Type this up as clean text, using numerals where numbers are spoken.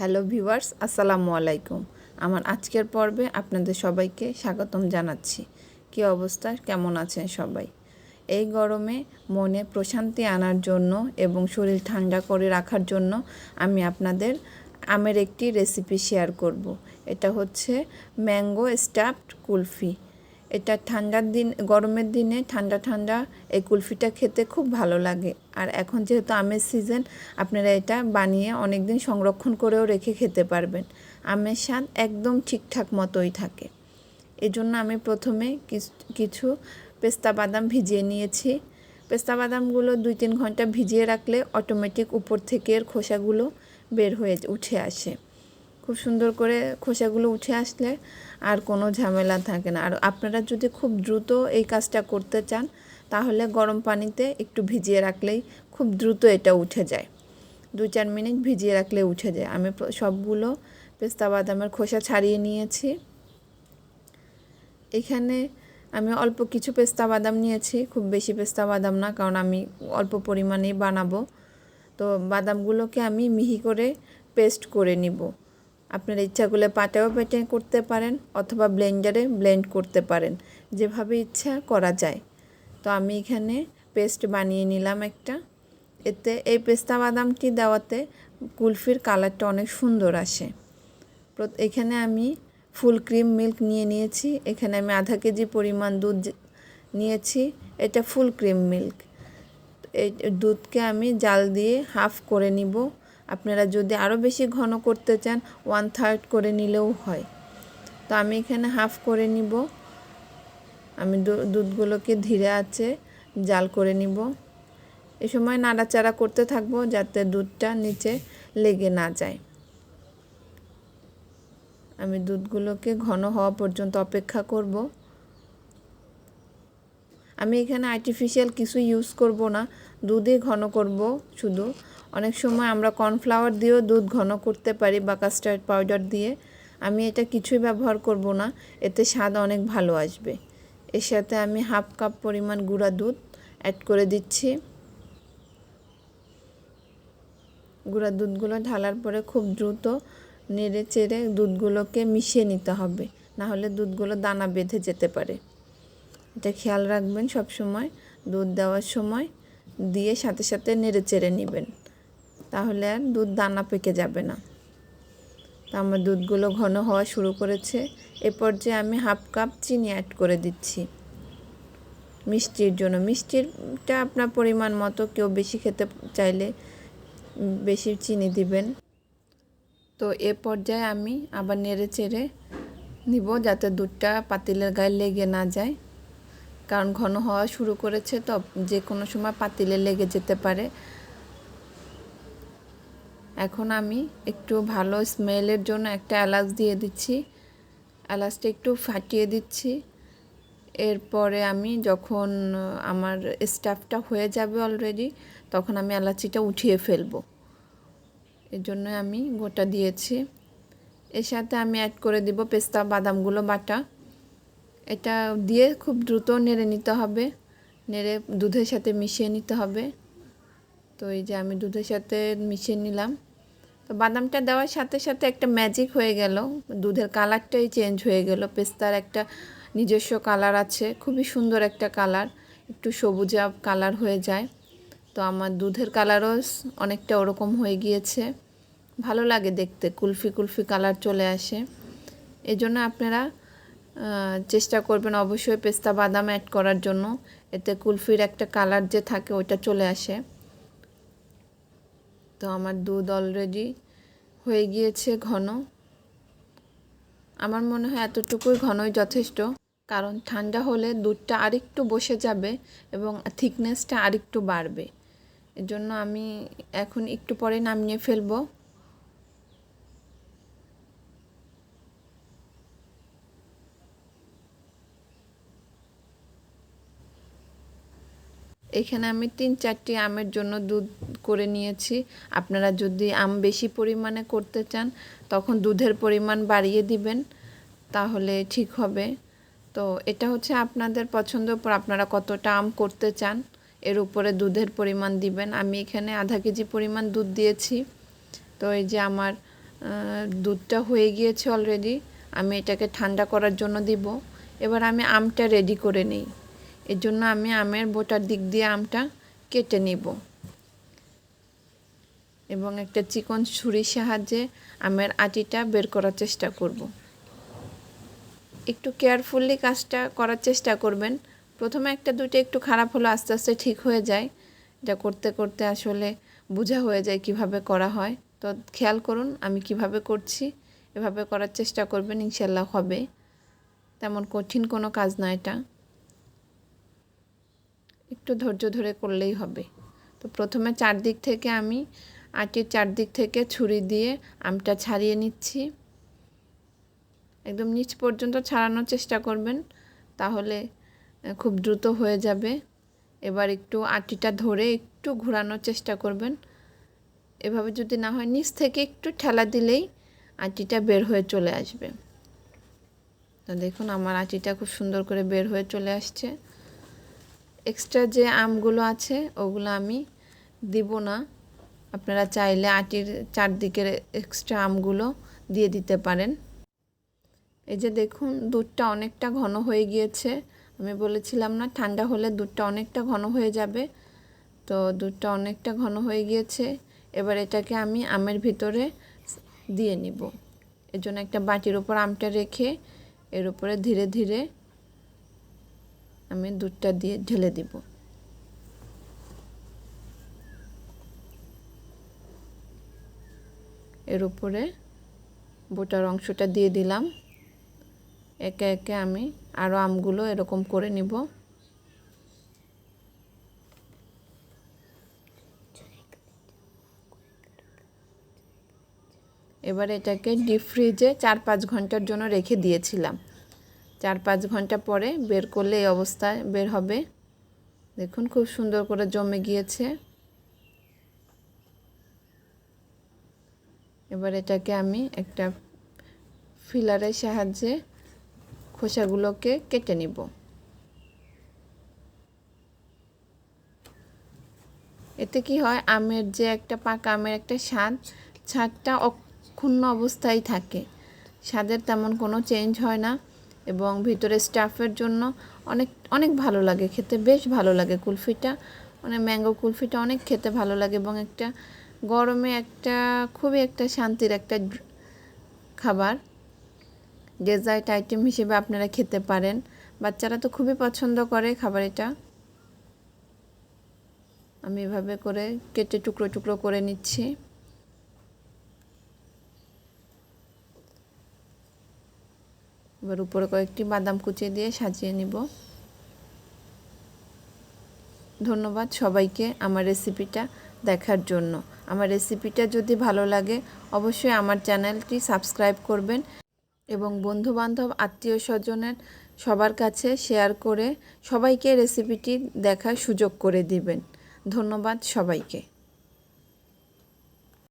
Hello viewers, আসসালামু আলাইকুম। আমার আজকের পর্বে আপনাদের সবাইকে স্বাগতম জানাচ্ছি। কী অবস্থা, কেমন আছেন সবাই? এই গরমে মনে প্রশান্তি আনার জন্য এবং শরীর ঠান্ডা করে রাখার জন্য আমি আপনাদের আমের একটি রেসিপি শেয়ার করব। এটা হচ্ছে ম্যাঙ্গো স্টাফড কুলফি। এটা ঠান্ডার দিন, গরমের দিনে ঠান্ডা ঠান্ডা এই কুলফিটা খেতে খুব ভালো লাগে। আর এখন যেহেতু আমের সিজন, আপনারা এটা বানিয়ে অনেক দিন সংরক্ষণ করেও রেখে খেতে পারবেন। আমের স্বাদ একদম ঠিকঠাক মতোই থাকে। এজন্য আমি প্রথমে কিছু পেস্তা বাদাম ভিজিয়ে নিয়েছি। পেস্তা বাদামগুলো 2-3 ঘন্টা ভিজিয়ে রাখলে অটোমেটিক উপর থেকে এর খোসাগুলো বের হয়ে উঠে আসে। খুব সুন্দর করে খোসাগুলো উঠে আসলে আর কোনো ঝামেলা থাকে না। আর আপনারা যদি খুব দ্রুত এই কাজটা করতে চান তাহলে গরম পানিতে একটু ভিজিয়ে রাখলেই খুব দ্রুত এটা উঠে যায়। 2-4 মিনিট ভিজিয়ে রাখলে উঠে যায়। আমি সবগুলো পেস্তা বাদামের খোসা ছাড়িয়ে নিয়েছি। এখানে আমি অল্প কিছু পেস্তা বাদাম নিয়েছি, খুব বেশি পেস্তা বাদাম না, কারণ আমি অল্প পরিমাণেই বানাবো। তো বাদামগুলোকে আমি মিহি করে পেস্ট করে নিব। আপনার ইচ্ছা করলে পাটাও বেটে করতে পারেন অথবা ব্লেন্ডারে ব্লেন্ড করতে পারেন, যেভাবে ইচ্ছা করা যায়। তো আমি এখানে পেস্ট বানিয়ে নিলাম একটা। এতে এই পেস্তা বাদামটি দেওয়াতে কুলফির কালারটা অনেক সুন্দর আসে। এখানে আমি ফুল ক্রিম মিল্ক নিয়েছি। এখানে আমি আধা কেজি পরিমাণ দুধ নিয়েছি। এটা ফুল ক্রিম মিল্ক। এই দুধকে আমি জাল দিয়ে হাফ করে নিব। আপনারা যদি আরও বেশি ঘন করতে চান 1/3 করে নিলেও হয়। তো আমি এখানে হাফ করে নিব। আমি দুধগুলোকে ধীরে আঁচে জাল করে নিব। এই সময় নাড়াচাড়া করতে থাকবো যাতে দুধটা নিচে লেগে না যায়। আমি দুধগুলোকে ঘন হওয়া পর্যন্ত অপেক্ষা করব। আমি এখানে আর্টিফিশিয়াল কিছু ইউজ করব না, দুধে ঘন করব শুধু। অনেক সময় আমরা কর্নফ্লাওয়ার দিয়েও দুধ ঘন করতে পারি বা কাস্টার্ড পাউডার দিয়ে। আমি এটা কিছুই ব্যবহার করব না, এতে স্বাদ অনেক ভালো আসবে। এর সাথে আমি হাফ কাপ পরিমাণ গুঁড়া দুধ অ্যাড করে দিচ্ছি। গুঁড়া দুধগুলো ঢালার পরে খুব দ্রুত নেড়ে চেড়ে দুধগুলোকে মিশিয়ে নিতে হবে, না হলে দুধগুলো দানা বেঁধে যেতে পারে। এটা খেয়াল রাখবেন সব সময়। দুধ দেওয়ার সময় দিয়ে সাথে সাথে নেড়ে চেড়ে নেবেন, তাহলে আর দুধ দানা পেকে যাবে না। তো আমার দুধগুলো ঘন হওয়া শুরু করেছে। এ পর্যায়ে আমি হাফ কাপ চিনি অ্যাড করে দিচ্ছি মিষ্টির জন্য। মিষ্টিটা আপনার পরিমাণ মতো, কেউ বেশি খেতে চাইলে বেশি চিনি দিবেন। তো এ পর্যায়ে আমি আবার নেড়ে চেড়ে নিব যাতে দুধটা পাতিলের গায়ে লেগে না যায়, কারণ ঘন হওয়া শুরু করেছে, তো যে কোনো সময় পাতিলে লেগে যেতে পারে। এখন আমি একটু ভালো স্মেলের জন্য একটা এলাচ দিয়ে দিচ্ছি। এলাচটা একটু ফাটিয়ে দিচ্ছি। এরপরে আমি যখন আমার স্টাফটা হয়ে যাবে অলরেডি, তখন আমি এলাচিটা উঠিয়ে ফেলবো। এর জন্য আমি গোটা দিয়েছি। এর সাথে আমি অ্যাড করে দিব পেস্তা বাদামগুলো বাটা। এটা দিয়ে খুব দ্রুত নেড়ে নিতে হবে, নেড়ে দুধের সাথে মিশিয়ে নিতে হবে। তো এই যে আমি দুধের সাথে মিশিয়ে নিলাম। তো বাদামটা দেওয়ার সাথে সাথে একটা ম্যাজিক হয়ে গেল, দুধের কালারটাই চেঞ্জ হয়ে গেল। পেস্তার একটা নিজস্ব কালার আছে, খুবই সুন্দর একটা কালার, একটু সবুজা কালার হয়ে যায়। তো আমার দুধের কালারও অনেকটা ওরকম হয়ে গিয়েছে, ভালো লাগে দেখতে, কুলফি কুলফি কালার চলে আসে। এজন্য আপনারা চেষ্টা করবেন অবশ্যই পেস্তা বাদাম অ্যাড করার জন্য, এতে কুলফির একটা কালার যে থাকে ওইটা চলে আসে। তো আমার দুধ অলরেডি হয়ে গিয়েছে ঘন। আমার মনে হয় এতটুকুই ঘনই যথেষ্ট, কারণ ঠান্ডা হলে দুধটা আরেকটু বসে যাবে এবং থিকনেসটা আরেকটু বাড়বে। এজন্য আমি এখন একটু পরে নামিয়ে ফেলবো। এখানে আমি 3-4টি আমের জন্য দুধ করে নিয়েছি। আপনারা যদি আম বেশি পরিমাণে করতে চান তখন দুধের পরিমাণ বাড়িয়ে দিবেন, তাহলে ঠিক হবে। তো এটা হচ্ছে আপনাদের পছন্দের উপর, আপনারা কতটা আম করতে চান এর উপরে দুধের পরিমাণ দিবেন। আমি এখানে আধা কেজি পরিমাণ দুধ দিয়েছি। তো এই যে আমার দুধটা হয়ে গিয়েছে অলরেডি। আমি এটাকে ঠান্ডা করার জন্য দিব। এবার আমি আমটা রেডি করে নিই। এর জন্য আমি আমের বোটার দিক দিয়ে আমটা কেটে নিব এবং একটা চিকন ছুরির সাহায্যে আমের আটিটা বের করার চেষ্টা করব। একটু কেয়ারফুলি কাজটা করার চেষ্টা করবেন। প্রথমে একটা দুটো একটু খারাপ হলো, আস্তে আস্তে ঠিক হয়ে যায়। এটা করতে করতে আসলে বোঝা হয়ে যায় কিভাবে করা হয়। তো খেয়াল করুন আমি কিভাবে করছি, এভাবে করার চেষ্টা করবেন, ইনশাল্লাহ হবে। তেমন কঠিন কোনো কাজ না এটা, একটু ধৈর্য ধরে করলেই হবে। তো প্রথমে চারদিক থেকে আমি আটির চারদিক থেকে ছুরি দিয়ে আমটা ছাড়িয়ে নিচ্ছি। একদম নিচ পর্যন্ত ছাড়ানোর চেষ্টা করবেন, তাহলে খুব দ্রুত হয়ে যাবে। এবার একটু আটিটা ধরে একটু ঘোরানোর চেষ্টা করবেন। এভাবে যদি না হয় নিচ থেকে একটু ঠেলা দিলেই আটিটা বের হয়ে চলে আসবে। তো দেখুন আমার আটিটা খুব সুন্দর করে বের হয়ে চলে আসছে। এক্সট্রা যে আমগুলো আছে ওগুলো আমি দিব না, আপনারা চাইলে আটির চারদিকের এক্সট্রা আমগুলো দিয়ে দিতে পারেন। এই যে দেখুন দুধটা অনেকটা ঘন হয়ে গিয়েছে। আমি বলেছিলাম না ঠান্ডা হলে দুধটা অনেকটা ঘন হয়ে যাবে। তো দুধটা অনেকটা ঘন হয়ে গিয়েছে। এবার এটাকে আমি আমের ভিতরে দিয়ে নিব। এর জন্য একটা বাটির উপর আমটা রেখে এর উপরে ধীরে ধীরে আমি দুধটা দিয়ে ঢেলে দিব। এর উপরে বোটার অংশটা দিয়ে দিলাম। একে একে আমি আরও আমগুলো এরকম করে নিব। এবার এটাকে ডিপ ফ্রিজে 4-5 ঘন্টার জন্য রেখে দিয়েছিলাম। 4-5 ঘন্টা পরে বের করলে এই অবস্থায় বের হবে। দেখুন খুব সুন্দর করে জমে গিয়েছে। এবার এটাকে আমি একটা ফিলারের সাহায্যে খোসাগুলোকে কেটে নিব। এতে কি হয়, আমের যে একটা পাকা আমের একটা স্বাদটা অক্ষুণ্ণ অবস্থায় থাকে, স্বাদের তেমন কোনো চেঞ্জ হয় না এবং ভিতরে স্টাফের জন্য অনেক অনেক ভালো লাগে খেতে, বেশ ভালো লাগে কুলফিটা। মানে ম্যাঙ্গো কুলফিটা অনেক খেতে ভালো লাগে এবং একটা গরমে একটা খুবই একটা শান্তির একটা খাবার, ডেজার্ট আইটেম হিসেবে আপনারা খেতে পারেন। বাচ্চারা তো খুবই পছন্দ করে খাবার এটা। আমি এভাবে করে কেটে টুকরো টুকরো করে নিচ্ছি। এবার উপরে কয়েকটি বাদাম কুচি দিয়ে সাজিয়ে নিব। ধন্যবাদ সবাইকে আমার রেসিপিটা দেখার জন্য। আমার রেসিপিটা যদি ভালো লাগে অবশ্যই আমার চ্যানেলটি সাবস্ক্রাইব করবেন এবং বন্ধুবান্ধব আত্মীয় স্বজনের সবার কাছে শেয়ার করে সবাইকে রেসিপিটি দেখার সুযোগ করে দিবেন। ধন্যবাদ সবাইকে।